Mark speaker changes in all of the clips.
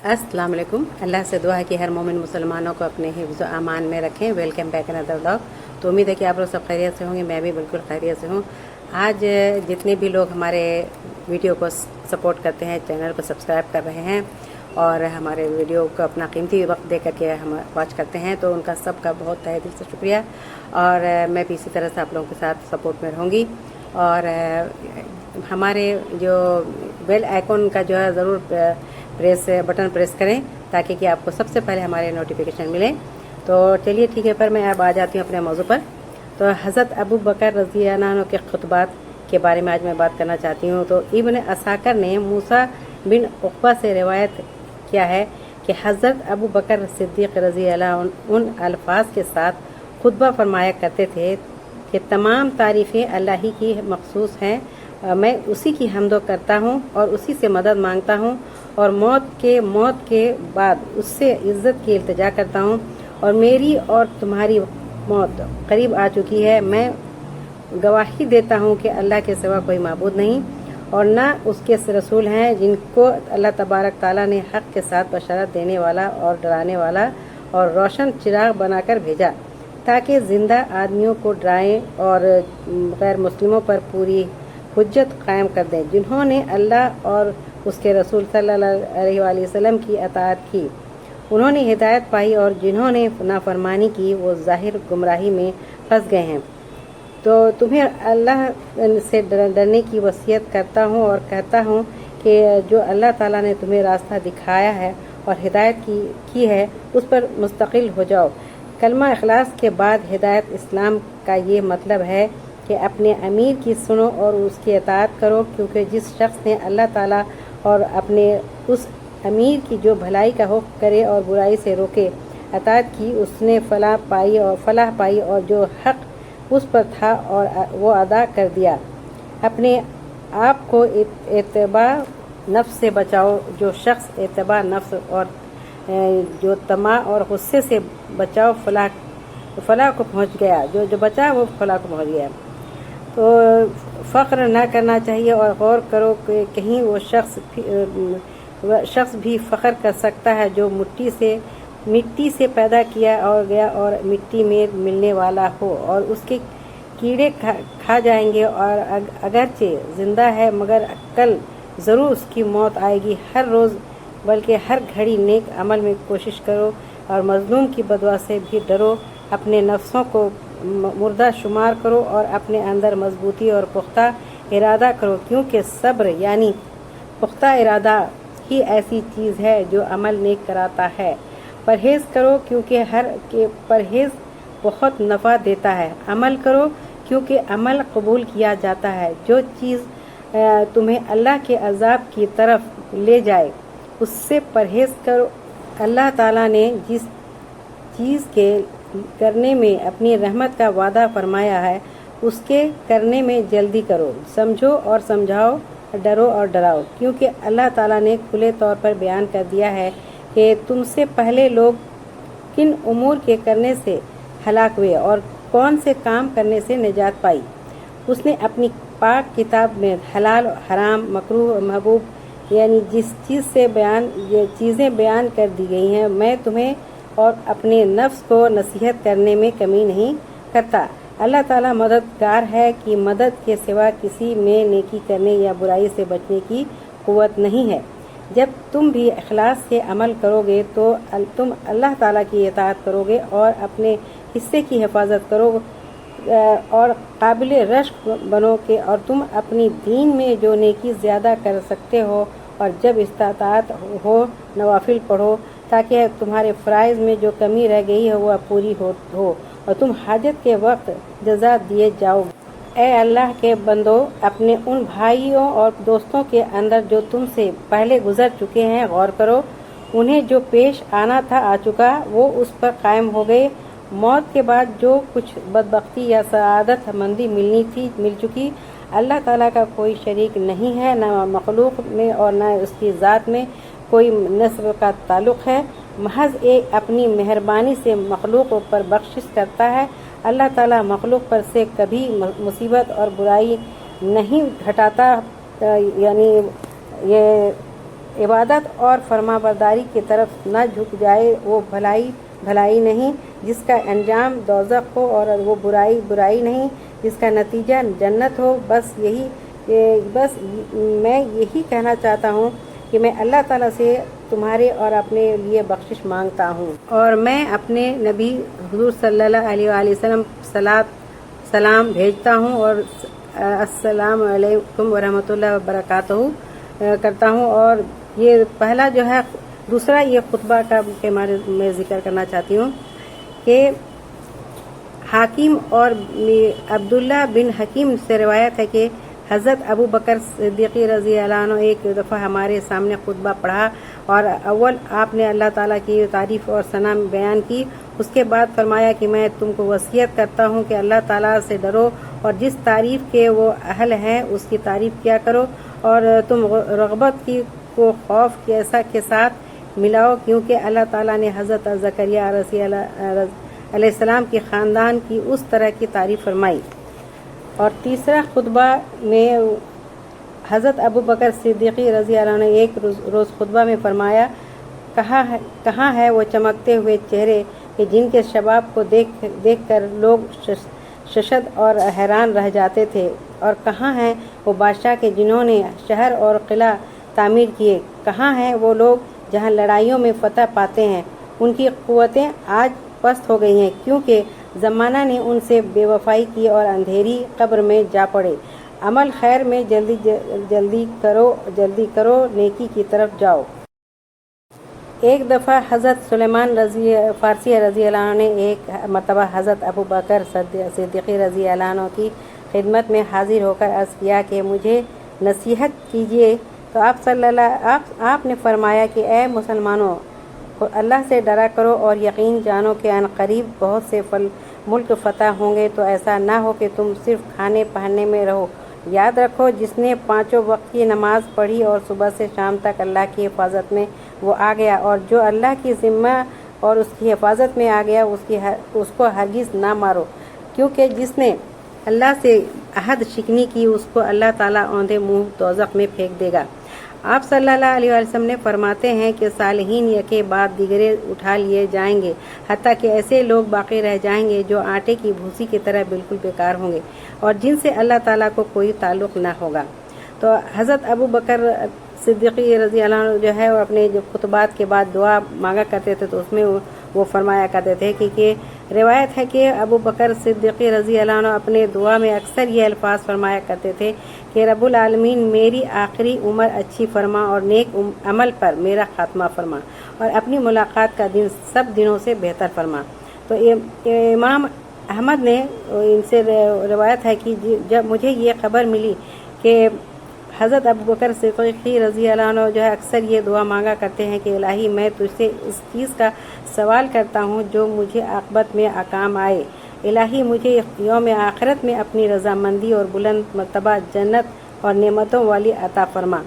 Speaker 1: अस्सलाम वालेकुम। अल्लाह से दुआ है कि हर मोमिन मुसलमानों को अपने हिफ्ज़ अमान में रखें। Welcome back another vlog. तो उम्मीद है कि आप लोग सब खैरियत से होंगे, मैं भी बिल्कुल खैरियत से हूँ। आज जितने भी लोग हमारे वीडियो को सपोर्ट करते हैं, चैनल को सब्सक्राइब कर रहे हैं और हमारे वीडियो को अपना कीमती वक्त दे करके हम वॉच करते हैं, तो उनका सबका बहुत तहे दिल से शुक्रिया। और मैं भी इसी तरह से आप लोगों के साथ सपोर्ट में रहूँगी। और हमारे जो बेल आइकॉन का जो है ज़रूर बटन प्रेस करें ताकि कि आपको सबसे पहले हमारे नोटिफिकेशन मिले। तो चलिए ठीक है, पर मैं अब आ जाती हूँ अपने मौजू पर। तो हज़रत अबू बकर रज़ी अल्लाह अन्हु के खुतबात के बारे में आज मैं बात करना चाहती हूँ। तो इब्न असाकर ने मूसा बिन उक़बा से रिवायत किया है कि हज़रत अबू बकर सिद्दीक़ रज़ी अल्लाह उन अल्फाज के साथ खुतबा फरमाया करते थे कि तमाम तारीफ़ें अल्लाह ही की मखसूस हैं, मैं उसी की हम्द करता हूँ और उसी से मदद मांगता हूँ और मौत के बाद उससे इज़्ज़त की इल्तिजा करता हूँ। और मेरी और तुम्हारी मौत करीब आ चुकी है। मैं गवाही देता हूँ कि अल्लाह के सिवा कोई माबूद नहीं और न उसके रसूल हैं जिनको अल्लाह तबारक ताला ने हक़ के साथ बशरत देने वाला और डराने वाला और रोशन चिराग बनाकर भेजा ताकि ज़िंदा आदमियों को डराएं और गैर मुस्लिमों पर पूरी हुज्जत कायम कर दें। जिन्होंने अल्लाह और उसके रसूल सल्लल्लाहु अलैहि वसल्लम की अताअत की, उन्होंने हिदायत पाई, और जिन्होंने नाफरमानी की वो ज़ाहिर गुमराही में फंस गए हैं। तो तुम्हें अल्लाह से डरने की वसीयत करता हूँ और कहता हूँ कि जो अल्लाह ताला ने तुम्हें रास्ता दिखाया है और हिदायत की है उस पर मुस्तकिल हो जाओ। कलमा इखलास के बाद हिदायत इस्लाम का ये मतलब है कि अपने अमीर की सुनो और उसकी अताअत करो, क्योंकि जिस शख्स ने अल्लाह ताला और अपने उस अमीर की जो भलाई का हुक्म करे और बुराई से रोके अताअत की, उसने फलाह पाई और जो हक़ उस पर था और वो अदा कर दिया। अपने आप को इत्तबा नफ्स से बचाओ। जो शख्स इत्तबा नफ्स और जो तमा और गुस्से से बचाओ फलाह को पहुँच गया। जो बचा वो फलाह को पहुँच गया। तो फ़ख्र न करना चाहिए और गौर करो कि कहीं वो शख्स भी फ़ख्र कर सकता है जो मिट्टी से पैदा किया और गया और मिट्टी में मिलने वाला हो, और उसके कीड़े खा जाएंगे और अगरचे ज़िंदा है मगर कल ज़रूर उसकी मौत आएगी। हर रोज़ बल्कि हर घड़ी नेक अमल में कोशिश करो और मज़लूम की बदवा से भी डरो। अपने नफ्सों को मुर्दा शुमार करो और अपने अंदर मजबूती और पुख्ता इरादा करो, क्योंकि सब्र यानी पुख्ता इरादा ही ऐसी चीज़ है जो अमल नेक कराता है। परहेज़ करो क्योंकि परहेज़ बहुत नफ़ा देता है। अमल करो क्योंकि अमल कबूल किया जाता है। जो चीज़ तुम्हें अल्लाह के अज़ाब की तरफ ले जाए उससे परहेज़ करो। अल्लाह ताला ने जिस चीज़ के करने में अपनी रहमत का वादा फरमाया है उसके करने में जल्दी करो। समझो और समझाओ, डरो और डराओ, क्योंकि अल्लाह ताला ने खुले तौर पर बयान कर दिया है कि तुमसे पहले लोग किन उमूर के करने से हलाक हुए और कौन से काम करने से निजात पाई। उसने अपनी पाक किताब में हलाल, हराम, मकरूह, महबूब यानी जिस चीज़ से ये चीज़ें बयान कर दी गई हैं, मैं तुम्हें और अपने नफ्स को नसीहत करने में कमी नहीं करता। अल्लाह ताला मददगार है कि मदद के सिवा किसी में नेकी करने या बुराई से बचने की क़ुव्वत नहीं है। जब तुम भी इखलास से अमल करोगे तो तुम अल्लाह ताला की इताअत करोगे और अपने हिस्से की हिफाजत करोगे और काबिल रश्क बनोगे, और तुम अपनी दीन में जो नेकी ज़्यादा कर सकते हो। और जब इस्ताअत हो नवाफिल पढ़ो ताकि तुम्हारे फ़राइज़ में जो कमी रह गई है वह पूरी हो और तुम हाजत के वक्त जज़ा दिए जाओ। ए अल्लाह के बंदो, अपने उन भाइयों और दोस्तों के अंदर जो तुमसे पहले गुजर चुके हैं गौर करो। उन्हें जो पेश आना था आ चुका, वो उस पर कायम हो गए। मौत के बाद जो कुछ बदबख्ती या सआदत मंदी मिलनी थी मिल चुकी। अल्लाह ताला का कोई शरीक नहीं है, न मखलूक में और न उसकी ज़ात में कोई नस्ब का ताल्लुक़ है। महज एक अपनी मेहरबानी से मखलूक पर बख्शिश करता है। अल्लाह ताला मखलूक पर से कभी मुसीबत और बुराई नहीं घटाता, यानी ये عبادت اور فرمانبرداری کی طرف نہ جھک جائے وہ بھلائی نہیں جس کا انجام دوزخ ہو، اور وہ برائی نہیں جس کا نتیجہ جنت ہو۔ بس میں یہی کہنا چاہتا ہوں کہ میں اللہ تعالیٰ سے تمہارے اور اپنے لیے بخشش مانگتا ہوں، اور میں اپنے نبی حضور صلی اللہ علیہ وآلہ وسلم سلام بھیجتا ہوں اور السلام علیکم ورحمۃ اللہ وبرکاتہ کرتا ہوں۔ اور یہ پہلا جو ہے دوسرا یہ خطبہ کا کے بارے میں ذکر کرنا چاہتی ہوں کہ حاکم اور عبداللہ بن حکیم سے روایت ہے کہ حضرت ابو بکر صدیقی رضی اللہ عنہ ایک دفعہ ہمارے سامنے خطبہ پڑھا اور اول آپ نے اللہ تعالیٰ کی تعریف اور ثنا بیان کی، اس کے بعد فرمایا کہ میں تم کو وصیت کرتا ہوں کہ اللہ تعالیٰ سے ڈرو اور جس تعریف کے وہ اہل ہیں اس کی تعریف کیا کرو، اور تم رغبت کی کو خوف کے ساتھ ملاؤ، کیونکہ اللہ تعالیٰ نے حضرت زکریا علیہ السلام کے خاندان کی اس طرح کی تعریف فرمائی۔ اور تیسرا خطبہ میں حضرت ابو بکر صدیقی رضی اللہ عنہ نے ایک روز خطبہ میں فرمایا، کہاں ہے وہ چمکتے ہوئے چہرے کہ جن کے شباب کو دیکھ کر لوگ ششد اور حیران رہ جاتے تھے، اور کہاں ہیں وہ بادشاہ کے جنہوں نے شہر اور قلعہ تعمیر کیے، کہاں ہیں وہ لوگ جہاں لڑائیوں میں فتح پاتے ہیں، ان کی قوتیں آج پست ہو گئی ہیں کیونکہ زمانہ نے ان سے بے وفائی کی اور اندھیری قبر میں جا پڑے۔ عمل خیر میں جلدی کرو، نیکی کی طرف جاؤ۔ ایک دفعہ حضرت سلیمان فارسی رضی اللہ عنہ نے ایک مرتبہ حضرت ابو بکر صدیقی رضی اللہ عنہ کی خدمت میں حاضر ہو کر عرض کیا کہ مجھے نصیحت کیجیے، تو آپ نے فرمایا کہ اے مسلمانوں، اللہ سے ڈرا کرو اور یقین جانو کہ ان قریب بہت سے ملک فتح ہوں گے، تو ایسا نہ ہو کہ تم صرف کھانے پہننے میں رہو۔ یاد رکھو جس نے 5 وقت کی نماز پڑھی اور صبح سے شام تک اللہ کی حفاظت میں وہ آ گیا، اور جو اللہ کی ذمہ اور اس کی حفاظت میں آ گیا اس کو ہرگز نہ مارو، کیونکہ جس نے اللہ سے عہد شکنی کی اس کو اللہ تعالیٰ اوندھے منہ دوزخ میں پھینک دے گا۔ آپ صلی اللہ علیہ وسلم نے فرماتے ہیں کہ صالحین یکے بعد دیگرے اٹھا لیے جائیں گے، حتیٰ کہ ایسے لوگ باقی رہ جائیں گے جو آٹے کی بھوسی کی طرح بالکل بیکار ہوں گے اور جن سے اللہ تعالیٰ کو کوئی تعلق نہ ہوگا۔ تو حضرت ابو بکر صدیقی رضی اللہ عنہ جو ہے وہ اپنے جو خطبات کے بعد دعا مانگا کرتے تھے، تو اس میں وہ فرمایا کرتے تھے کہ روایت ہے کہ ابو بکر صدیقی رضی اللہ عنہ اپنے دعا میں اکثر یہ الفاظ فرمایا کرتے تھے کہ رب العالمین میری آخری عمر اچھی فرما اور نیک عمل پر میرا خاتمہ فرما، اور اپنی ملاقات کا دن سب دنوں سے بہتر فرما۔ تو امام احمد نے ان سے روایت ہے کہ جب مجھے یہ خبر ملی کہ حضرت ابو بکر صدیقی رضی اللہ عنہ جو ہے اکثر یہ دعا مانگا کرتے ہیں کہ الہی میں تجھ سے اس چیز کا سوال کرتا ہوں جو مجھے عاقبت میں کام آئے، الہی مجھے یوم آخرت میں اپنی رضامندی اور بلند مرتبہ جنت اور نعمتوں والی عطا فرما۔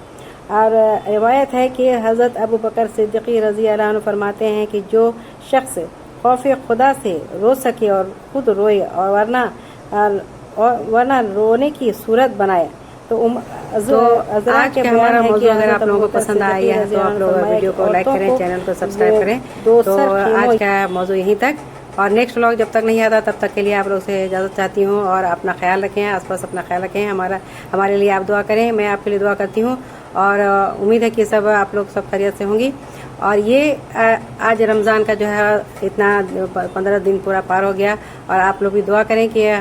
Speaker 1: اور روایت ہے کہ حضرت ابو بکر صدیقی رضی اللہ عنہ فرماتے ہیں کہ جو شخص خوف خدا سے رو سکے اور خود روئے اور ورنہ رونے کی صورت بنائے، تو آج کا ہمارا موضوع اگر آپ لوگوں کو پسند آیا ہے تو آپ لوگ ویڈیو کو لائک کریں، چینل کو سبسکرائب کریں۔ تو آج کا موضوع یہیں تک، اور نیکسٹ ولاگ جب تک نہیں آتا تب تک کے لیے آپ لوگ سے اجازت چاہتی ہوں، اور اپنا خیال رکھیں، آس پاس اپنا خیال رکھیں، ہمارے لیے آپ دعا کریں، میں آپ کے لیے دعا کرتی ہوں، اور امید ہے کہ آپ لوگ سب خیریت سے ہوں گی۔ اور یہ آج رمضان کا جو ہے اتنا 15 دن پورا پار ہو گیا، اور آپ لوگ بھی دعا کریں کہ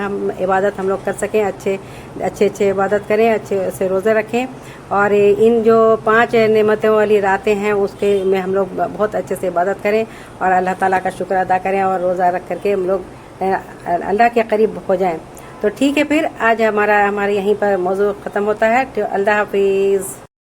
Speaker 1: عبادت ہم لوگ کر سکیں، اچھے عبادت کریں، اچھے سے روزے رکھیں، اور ان جو 5 نعمتوں والی راتیں ہیں اس کے میں ہم لوگ بہت اچھے سے عبادت کریں اور اللہ تعالیٰ کا شکر ادا کریں، اور روزہ رکھ کر کے ہم لوگ اللہ کے قریب ہو جائیں۔ تو ٹھیک ہے، پھر آج ہمارے یہیں پر موضوع ختم ہوتا ہے۔ اللہ حافظ۔